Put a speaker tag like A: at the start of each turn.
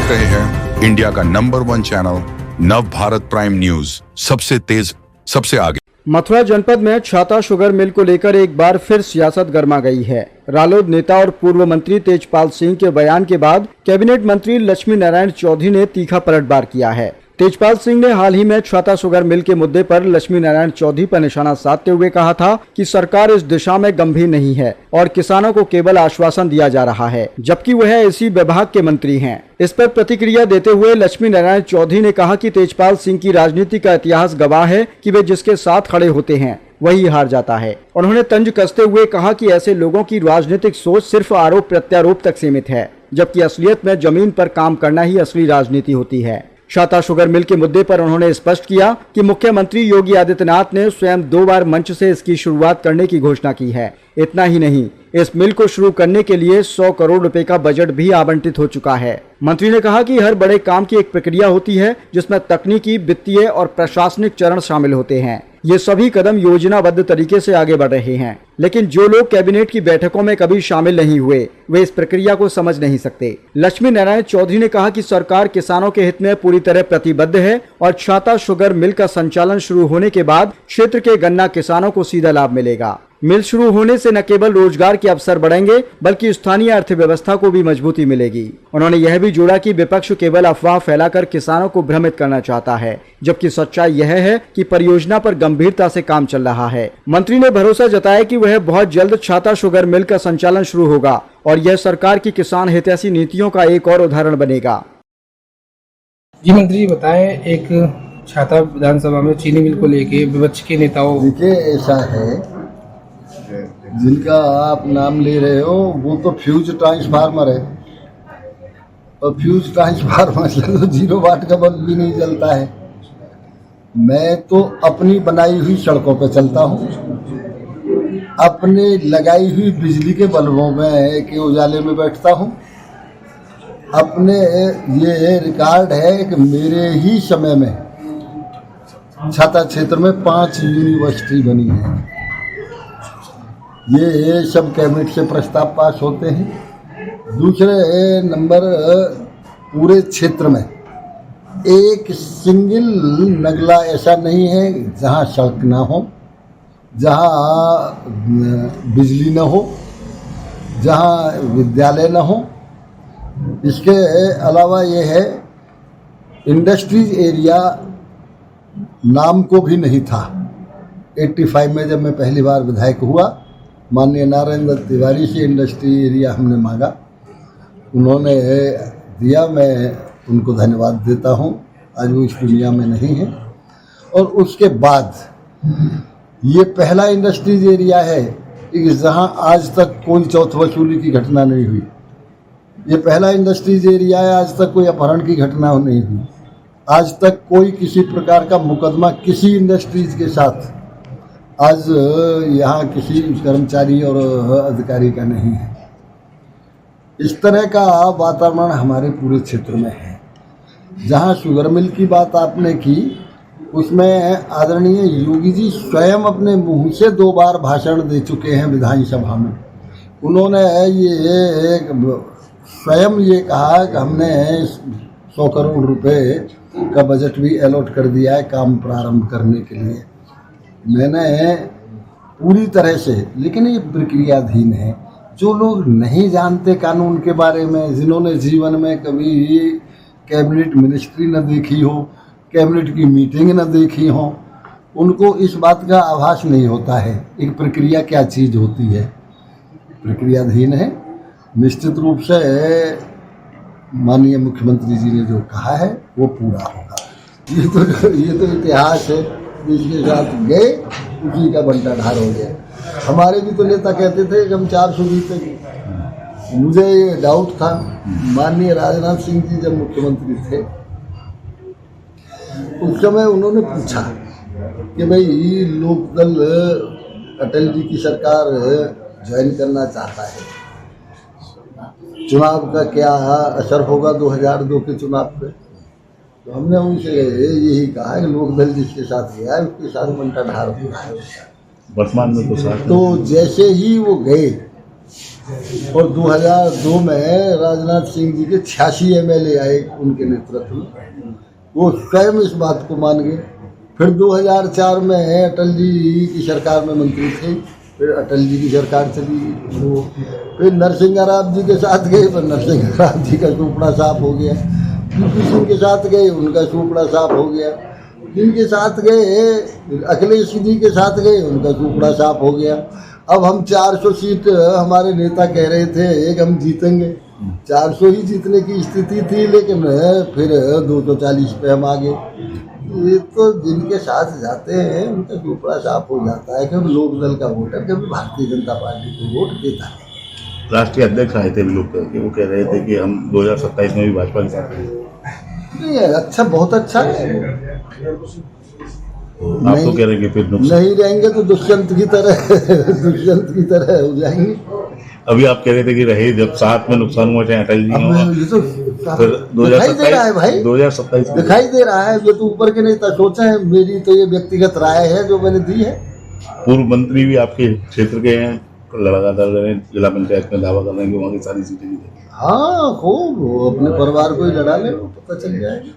A: देख रहे हैं इंडिया का नंबर 1 चैनल नव भारत प्राइम न्यूज, सबसे तेज सबसे आगे।
B: मथुरा जनपद में छाता शुगर मिल को लेकर एक बार फिर सियासत गर्मा गई है। रालोद नेता और पूर्व मंत्री तेजपाल सिंह के बयान के बाद कैबिनेट मंत्री लक्ष्मी नारायण चौधरी ने तीखा पलटवार किया है। तेजपाल सिंह ने हाल ही में छाता शुगर मिल के मुद्दे पर लक्ष्मी नारायण चौधरी पर निशाना साधते हुए कहा था कि सरकार इस दिशा में गंभीर नहीं है और किसानों को केवल आश्वासन दिया जा रहा है, जबकि वह इसी विभाग के मंत्री हैं। इस पर प्रतिक्रिया देते हुए लक्ष्मी नारायण चौधरी ने कहा कि तेजपाल सिंह की राजनीति का इतिहास गवाह है कि वे जिसके साथ खड़े होते हैं वही हार जाता है। उन्होंने तंज कसते हुए कहा कि ऐसे लोगों की राजनीतिक सोच सिर्फ आरोप प्रत्यारोप तक सीमित है, जबकि असलियत में जमीन पर काम करना ही असली राजनीति होती है। छाता शुगर मिल के मुद्दे पर उन्होंने स्पष्ट किया कि मुख्यमंत्री योगी आदित्यनाथ ने स्वयं 2 बार मंच से इसकी शुरुआत करने की घोषणा की है। इतना ही नहीं, इस मिल को शुरू करने के लिए 100 करोड़ रुपए का बजट भी आवंटित हो चुका है। मंत्री ने कहा कि हर बड़े काम की एक प्रक्रिया होती है जिसमें तकनीकी, वित्तीय और प्रशासनिक चरण शामिल होते हैं। ये सभी कदम योजनाबद्ध तरीके से आगे बढ़ रहे हैं, लेकिन जो लोग कैबिनेट की बैठकों में कभी शामिल नहीं हुए वे इस प्रक्रिया को समझ नहीं सकते। लक्ष्मी नारायण चौधरी ने कहा कि सरकार किसानों के हित में पूरी तरह प्रतिबद्ध है और छाता शुगर मिल का संचालन शुरू होने के बाद क्षेत्र के गन्ना किसानों को सीधा लाभ मिलेगा। मिल शुरू होने से न केवल रोजगार के अवसर बढ़ेंगे बल्कि स्थानीय अर्थव्यवस्था को भी मजबूती मिलेगी। उन्होंने यह भी जोड़ा कि विपक्ष केवल अफवाह फैलाकर किसानों को भ्रमित करना चाहता है, जबकि सच्चाई यह है कि परियोजना पर गंभीरता से काम चल रहा है। मंत्री ने भरोसा जताया कि वह बहुत जल्द छाता शुगर मिल का संचालन शुरू होगा और यह सरकार की किसान हितैषी नीतियों का एक और उदाहरण बनेगा।
C: जी मंत्री जी बताएं, एक छाता विधानसभा में चीनी मिल को लेके विपक्ष के नेताओं
D: देखिए ऐसा है, जिनका आप नाम ले रहे हो वो तो फ्यूज ट्रांसफार्मर है और फ्यूज ट्रांसफार्मर से तो 0 वाट का बल्ब भी नहीं जलता है। मैं तो अपनी बनाई हुई सड़कों पे चलता हूँ, अपने लगाई हुई बिजली के बल्बों में के उजाले में बैठता हूँ। अपने ये रिकॉर्ड है कि मेरे ही समय में छाता क्षेत्र में 5 यूनिवर्सिटी बनी है। ये सब कैबिनेट से प्रस्ताव पास होते हैं। दूसरे नंबर, पूरे क्षेत्र में एक सिंगल नगला ऐसा नहीं है जहाँ सड़क ना हो, जहाँ बिजली ना हो, जहाँ विद्यालय ना हो। इसके अलावा ये है, इंडस्ट्रीज एरिया नाम को भी नहीं था। 85 में जब मैं पहली बार विधायक हुआ, माननीय नारायण दत्त तिवारी से इंडस्ट्री एरिया हमने मांगा, उन्होंने दिया। मैं उनको धन्यवाद देता हूं। आज वो इस दुनिया में नहीं है। और उसके बाद ये पहला इंडस्ट्रीज एरिया है कि जहां आज तक कोई चौथ वसूली की घटना नहीं हुई। ये पहला इंडस्ट्रीज एरिया है, आज तक कोई अपहरण की घटना नहीं हुई। आज तक कोई किसी प्रकार का मुकदमा किसी इंडस्ट्रीज के साथ आज यहाँ किसी कर्मचारी और अधिकारी का नहीं है। इस तरह का वातावरण हमारे पूरे क्षेत्र में है। जहाँ शुगर मिल की बात आपने की, उसमें आदरणीय योगी जी स्वयं अपने मुंह से 2 बार भाषण दे चुके हैं विधानसभा में। उन्होंने ये स्वयं ये कहा कि हमने 100 करोड़ रुपए का बजट भी अलॉट कर दिया है काम प्रारंभ करने के लिए। मैंने पूरी तरह से, लेकिन ये प्रक्रियाधीन है। जो लोग नहीं जानते कानून के बारे में, जिन्होंने जीवन में कभी कैबिनेट मिनिस्ट्री न देखी हो, कैबिनेट की मीटिंग न देखी हो, उनको इस बात का आभास नहीं होता है एक प्रक्रिया क्या चीज़ होती है। प्रक्रियाधीन है। निश्चित रूप से माननीय मुख्यमंत्री जी ने जो कहा है वो पूरा होगा। ये तो इतिहास है। जिसके साथ गए उसी का बंटा ढार हो गया। हमारे भी तो नेता कहते थे कि हम 400 जीतेंगे। मुझे ये डाउट था। माननीय राजनाथ सिंह जी जब मुख्यमंत्री थे उस समय उन्होंने पूछा कि भाई लोकदल अटल जी की सरकार ज्वाइन करना चाहता है, चुनाव का क्या असर होगा 2002 के चुनाव पे। तो हमने उनसे यही कहा कि लोकदल जिसके साथ गया है उसके साथ मंटा ढार हो रहा है।
E: वर्तमान में तो
D: जैसे ही वो गए और 2002 में राजनाथ सिंह जी के 86 MLA आए उनके नेतृत्व में, वो स्वयं इस बात को मान गए। फिर 2004 में अटल जी की सरकार में मंत्री थे, फिर अटल जी की सरकार चली, वो फिर नरसिंह राव जी के साथ गए, पर नरसिंह राव जी का सुपड़ा साफ हो गया। पीपी सिंह के साथ गए, उनका सुपड़ा साफ हो गया। जिनके साथ गए, अखिलेश जी के साथ गए, उनका सुपड़ा साफ हो गया। अब हम 400 सीट हमारे नेता कह रहे थे एक हम जीतेंगे, 400 ही जीतने की स्थिति थी, लेकिन फिर 240 पे हम आ गए। ये तो जिनके साथ जाते हैं उनका सुपड़ा साफ हो जाता है कि हम लोकदल का वोटर कभी भारतीय जनता पार्टी को वोट देता है।
E: राष्ट्रीय अध्यक्ष आए थे लोग के, वो कह रहे थे कि हम 2027 में भी भाजपा के साथ हैं।
D: नहीं है, अच्छा, बहुत अच्छा है।
E: आप तो कह रहे हैं कि फिर
D: नहीं रहेंगे तो दुष्यंत की तरह हो जाएंगे।
E: अभी आप कह रहे थे कि रहे जब साथ में नुकसान हुआ चाहे अटल जी होगा,
D: ये तो
E: फिर
D: दिखाई दे रहा है भाई,
E: 2027
D: दिखाई दे रहा है। ये तो ऊपर के नेता सोचा है, मेरी तो ये व्यक्तिगत राय है जो मैंने दी है।
E: पूर्व मंत्री भी आपके क्षेत्र के हैं, लगातार जिला पंचायत में दावा कर रहे हैं कि वहाँ की सारी सीटें जीतेंगी।
D: हाँ, खूब, वो अपने परिवार को ही लड़ा ले, वो पता चल जाएगा।